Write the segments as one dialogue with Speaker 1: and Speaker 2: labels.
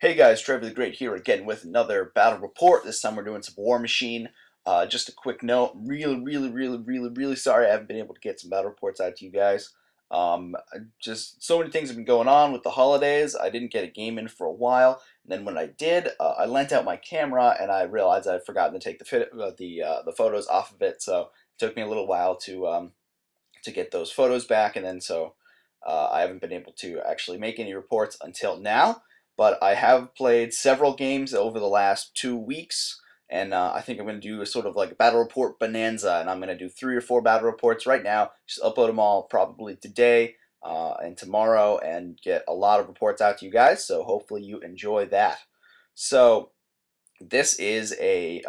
Speaker 1: Hey guys, Trevy the Great here again with another battle report. This time we're doing some Warmachine. Just a quick note, really sorry I haven't been able to get some battle reports out to you guys. Just so many things have been going on with the holidays. I didn't get a game in for a while. And then when I did, I lent out my camera and I realized I'd forgotten to take the photos off of it. So it took me a little while to get those photos back, and then I haven't been able to actually make any reports until now. But I have played several games over the last 2 weeks, and I think I'm going to do a sort of like a battle report bonanza, and I'm going to do 3 or 4 battle reports right now. Just upload them all probably today and tomorrow, and get a lot of reports out to you guys. So hopefully you enjoy that. So this is a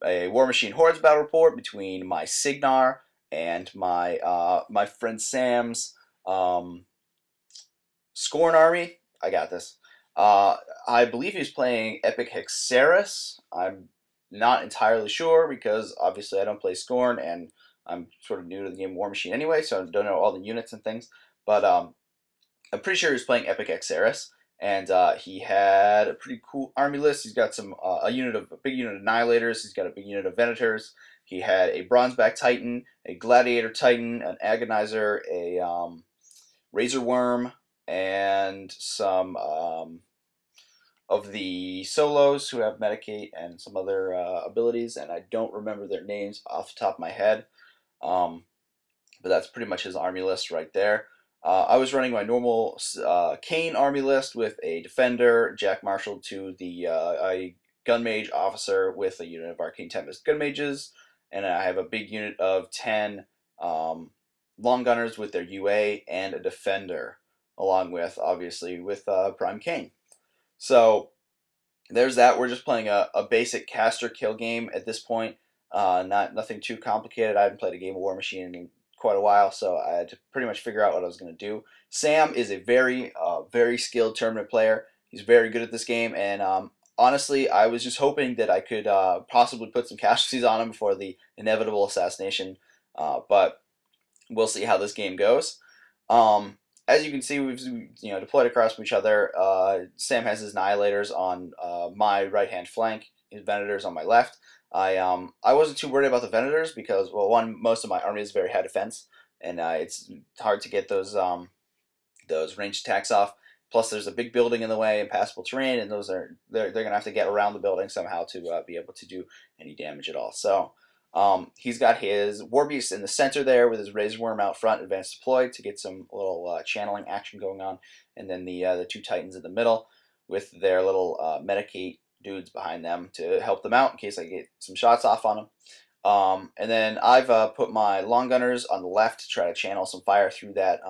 Speaker 1: Warmachine Hordes battle report between my Cygnar and my friend Sam's Skorne army. I got this. I believe he's playing eHexerus. I'm not entirely sure because obviously I don't play Skorne and I'm sort of new to the game Warmachine anyway, so I don't know all the units and things. But I'm pretty sure he was playing eHexerus, and he had a pretty cool army list. He's got a big unit of Annihilators. He's got a big unit of Venators. He had a Bronzeback Titan, a Gladiator Titan, an Agonizer, a Razor Worm, and some of the solos who have Medicate and some other abilities, and I don't remember their names off the top of my head. But that's pretty much his army list right there. I was running my normal Caine army list with a Defender, Jack Marshall to a Gun Mage Officer with a unit of Arcane Tempest Gun Mages, and I have a big unit of 10 Long Gunners with their UA and a Defender, along with, obviously, with Prime Caine. So there's that. We're just playing a basic caster kill game at this point. Nothing too complicated. I haven't played a game of Warmachine in quite a while, so I had to pretty much figure out what I was going to do. Sam is a very skilled tournament player. He's very good at this game, and honestly, I was just hoping that I could possibly put some casualties on him before the inevitable assassination, but we'll see how this game goes. As you can see, we've deployed across from each other. Sam has his Annihilators on my right-hand flank, his Venators on my left. I wasn't too worried about the Venators because, well, one, most of my army is very high defense, and it's hard to get those ranged attacks off. Plus, there's a big building in the way, impassable terrain, and they're gonna have to get around the building somehow to be able to do any damage at all. So he's got his Warbeast in the center there with his Razor Worm out front, advanced deployed to get some little channeling action going on, and then the 2 Titans in the middle with their little Medicate dudes behind them to help them out in case I get some shots off on them. And then I've put my Long Gunners on the left to try to channel some fire through that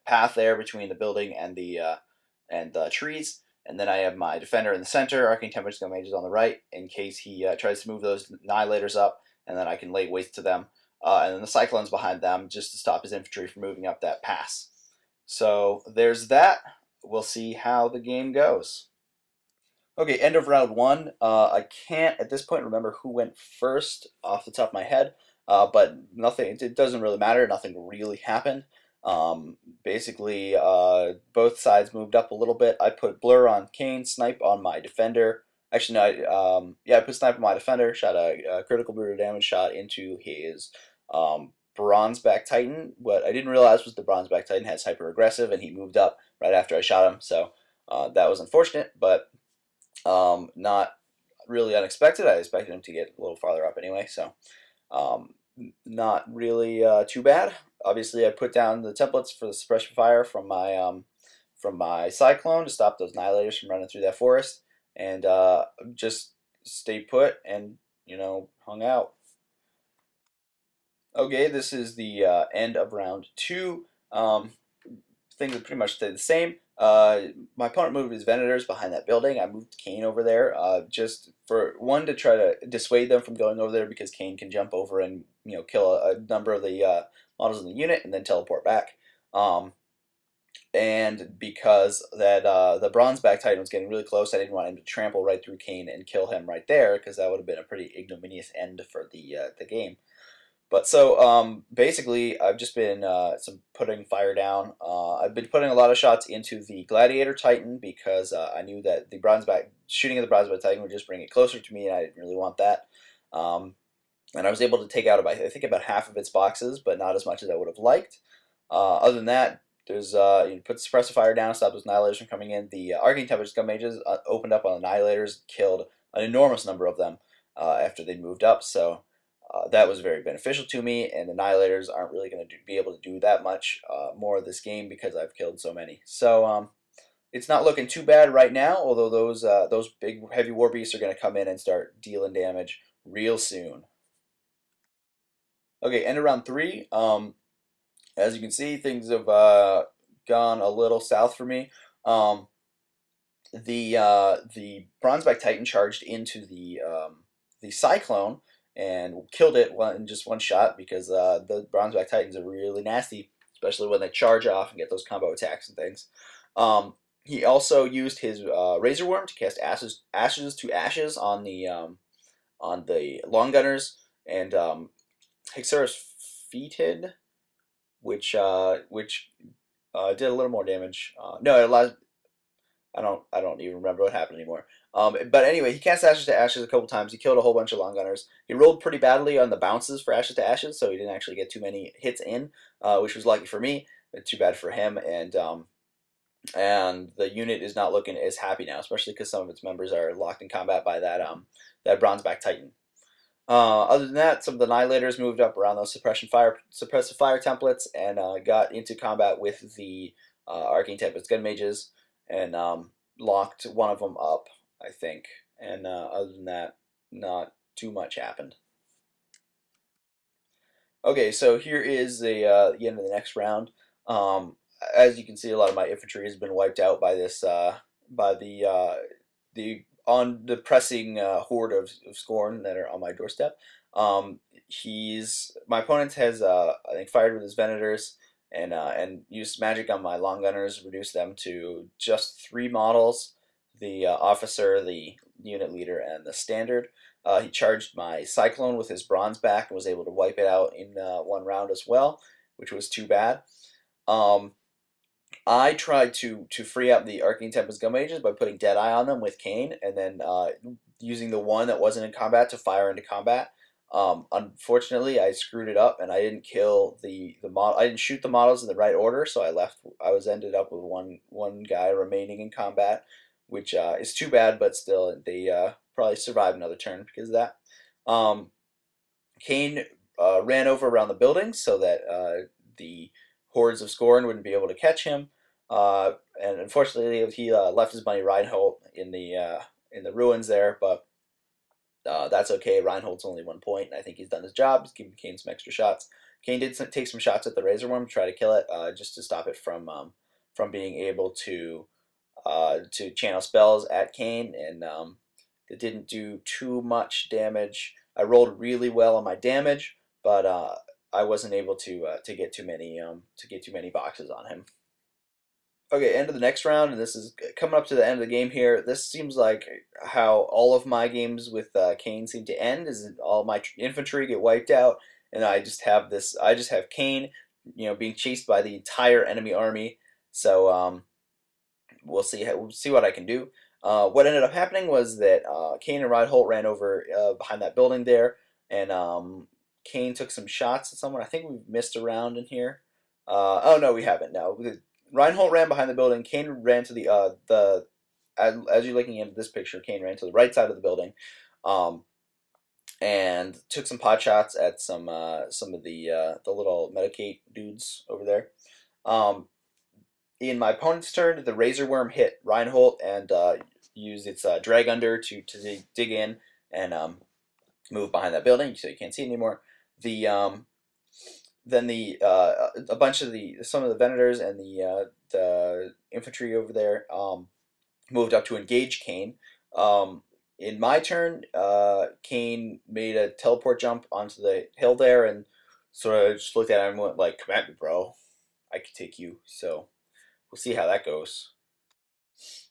Speaker 1: path there between the building and the trees. And then I have my Defender in the center, Arcane Tempest Gun Mages on the right, in case he tries to move those Annihilators up, and then I can lay waste to them. And then the Cyclones behind them, just to stop his infantry from moving up that pass. So there's that. We'll see how the game goes. Okay, end of round 1. I can't, at this point, remember who went first off the top of my head, but nothing. It doesn't really matter. Nothing really happened. Basically, both sides moved up a little bit. I put Blur on Caine, Snipe on my Defender. Actually, no, I put Snipe on my Defender, shot a critical brutal damage shot into his Bronzeback Titan. What I didn't realize was the Bronzeback Titan has hyper aggressive, and he moved up right after I shot him. So that was unfortunate, but not really unexpected. I expected him to get a little farther up anyway, so not really too bad. Obviously, I put down the templates for the suppression fire from my Cyclone to stop those Annihilators from running through that forest, and just stayed put and hung out. Okay, this is the end of round 2. Things have pretty much stayed the same. My opponent moved his Venators behind that building. I moved Caine over there just for one to try to dissuade them from going over there because Caine can jump over and kill a number of the models in the unit and then teleport back. And because that the Bronzeback Titan was getting really close, I didn't want him to trample right through Caine and kill him right there because that would have been a pretty ignominious end for the game. But so basically, I've just been putting fire down. I've been putting a lot of shots into the Gladiator Titan because I knew that the bronzeback shooting at the bronzeback Titan would just bring it closer to me, and I didn't really want that. Um, and I was able to take out about I think about half of its boxes, but not as much as I would have liked. Other than that, there's you put the suppressive fire down, stop those annihilators from coming in. The Arcane Tempest Scum Mages opened up on annihilators, killed an enormous number of them after they moved up. So that was very beneficial to me. And annihilators aren't really going to be able to do that much more of this game because I've killed so many. So it's not looking too bad right now. Although those big heavy war beasts are going to come in and start dealing damage real soon. Okay, end of round three. As you can see, things have gone a little south for me. The Bronzeback Titan charged into the Cyclone and killed it in just one shot because the Bronzeback Titans are really nasty, especially when they charge off and get those combo attacks and things. He also used his Razor Worm to cast ashes to ashes on the long gunners, and eHexerus Fetid, which did a little more damage. No, it allows. I don't even remember what happened anymore. But anyway, he cast Ashes to Ashes a couple times. He killed a whole bunch of long gunners. He rolled pretty badly on the bounces for Ashes to Ashes, so he didn't actually get too many hits in, which was lucky for me, but too bad for him. And the unit is not looking as happy now, especially because some of its members are locked in combat by that Bronzeback Titan. Other than that, some of the Annihilators moved up around those suppressive fire templates and got into combat with the Arcane Tempest Gun Mages and locked one of them up, I think. And other than that, not too much happened. Okay, so here is the end of the next round. As you can see, a lot of my infantry has been wiped out by this by the on the pressing horde of Skorne that are on my doorstep. My opponent has I think fired with his Venators and used magic on my long gunners, reduced them to just 3 models: the officer, the unit leader, and the standard. He charged my Cyclone with his bronze back and was able to wipe it out in one round as well, which was too bad. Um, I tried to free up the Arcane Tempest Gun Mages by putting Deadeye on them with Caine, and then using the one that wasn't in combat to fire into combat. Unfortunately, I screwed it up, and I didn't kill the model. I didn't shoot the models in the right order, so I was ended up with one guy remaining in combat, which is too bad. But still, they probably survive another turn because of that. Caine ran over around the building so that the hordes of Skorne wouldn't be able to catch him. And unfortunately, he left his buddy Reinhold in the ruins there, but that's okay. Reinhold's only 1 point, and I think he's done his job. He's given Caine some extra shots. Caine did take some shots at the Razor Worm to try to kill it, just to stop it from being able to channel spells at Caine, and it didn't do too much damage. I rolled really well on my damage, but I wasn't able to get too many boxes on him. Okay, end of the next round, and this is coming up to the end of the game here. This seems like how all of my games with Caine seem to end, is all my infantry get wiped out, and I just have Caine, being chased by the entire enemy army. So we'll see what I can do. What ended up happening was that Caine and Reinhold ran over behind that building there, and Caine took some shots at someone. I think we've missed a round in here. Oh no, we haven't. No, Reinhold ran behind the building. Caine ran to as you're looking into this picture, Caine ran to the right side of the building, and took some pot shots at some of the little Medicate dudes over there. In my opponent's turn, the Razor Worm hit Reinhold and used its drag under to dig in and move behind that building, so you can't see it anymore. Then a bunch of some of the Venators and the infantry over there moved up to engage Caine. In my turn, Caine made a teleport jump onto the hill there and sort of just looked at him and went like, "Come at me, bro. I could take you." So we'll see how that goes.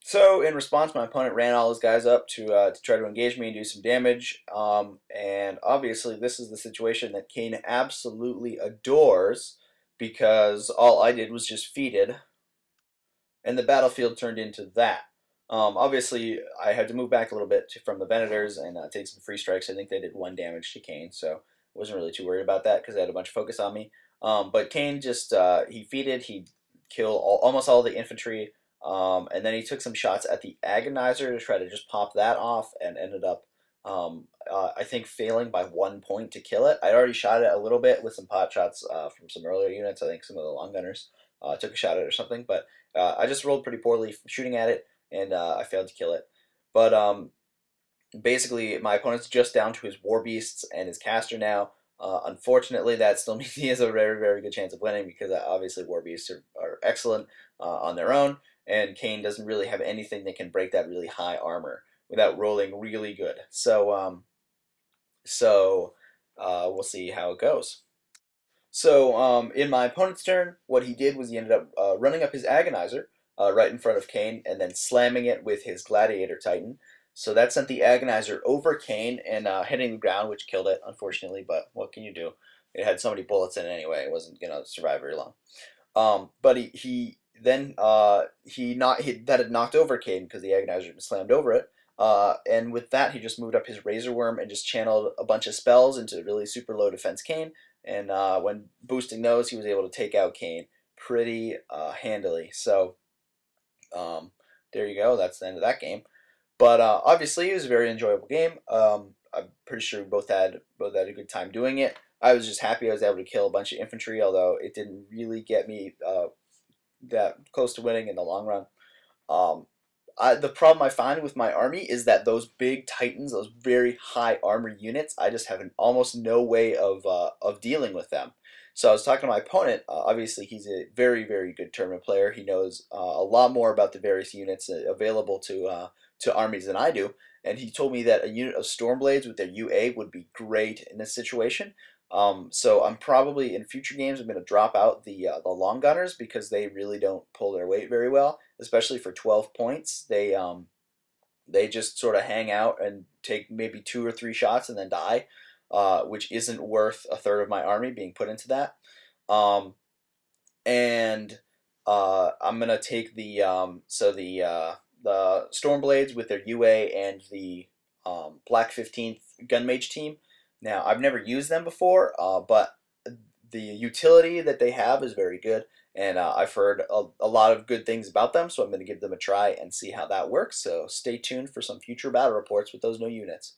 Speaker 1: So in response, my opponent ran all his guys up to try to engage me and do some damage. And obviously, this is the situation that Caine absolutely adores because all I did was just feed it, and the battlefield turned into that. Obviously, I had to move back a little bit from the Venators and take some free strikes. I think they did 1 damage to Caine, so I wasn't really too worried about that because they had a bunch of focus on me. But Caine just he feeded, he killed almost all the infantry, and then he took some shots at the Agonizer to try to just pop that off, and ended up, I think, failing by 1 point to kill it. I'd already shot it a little bit with some pot shots from some earlier units. I think some of the long gunners took a shot at it or something, but I just rolled pretty poorly shooting at it, and I failed to kill it. But basically, my opponent's just down to his war beasts and his caster now. Unfortunately, that still means he has a very, very good chance of winning because obviously war beasts are excellent on their own, and Caine doesn't really have anything that can break that really high armor without rolling really good. So we'll see how it goes. So in my opponent's turn, what he did was he ended up running up his Agonizer right in front of Caine and then slamming it with his Gladiator Titan. So that sent the Agonizer over Caine and hitting the ground, which killed it, unfortunately. But what can you do? It had so many bullets in it anyway; it wasn't gonna survive very long. But he then that had knocked over Caine because the Agonizer had slammed over it. And with that, he just moved up his Razor Worm and just channeled a bunch of spells into really super low defense Caine. And when boosting those, he was able to take out Caine pretty handily. So there you go. That's the end of that game. But obviously, it was a very enjoyable game. I'm pretty sure we both had a good time doing it. I was just happy I was able to kill a bunch of infantry, although it didn't really get me that close to winning in the long run. Um, the problem I find with my army is that those big titans, those very high armor units, I just have almost no way of dealing with them. So I was talking to my opponent. Obviously, he's a very, very good tournament player. He knows a lot more about the various units available to armies than I do. And he told me that a unit of Stormblades with their UA would be great in this situation. So I'm probably in future games I'm going to drop out the long gunners because they really don't pull their weight very well, especially for 12 points. They just sort of hang out and take maybe 2 or 3 shots and then die, which isn't worth a third of my army being put into that. Um, and I'm gonna take the Stormblades with their UA and the Black 15th Gunmage team. Now I've never used them before, but the utility that they have is very good, and I've heard a lot of good things about them. So I'm going to give them a try and see how that works. So stay tuned for some future battle reports with those new units.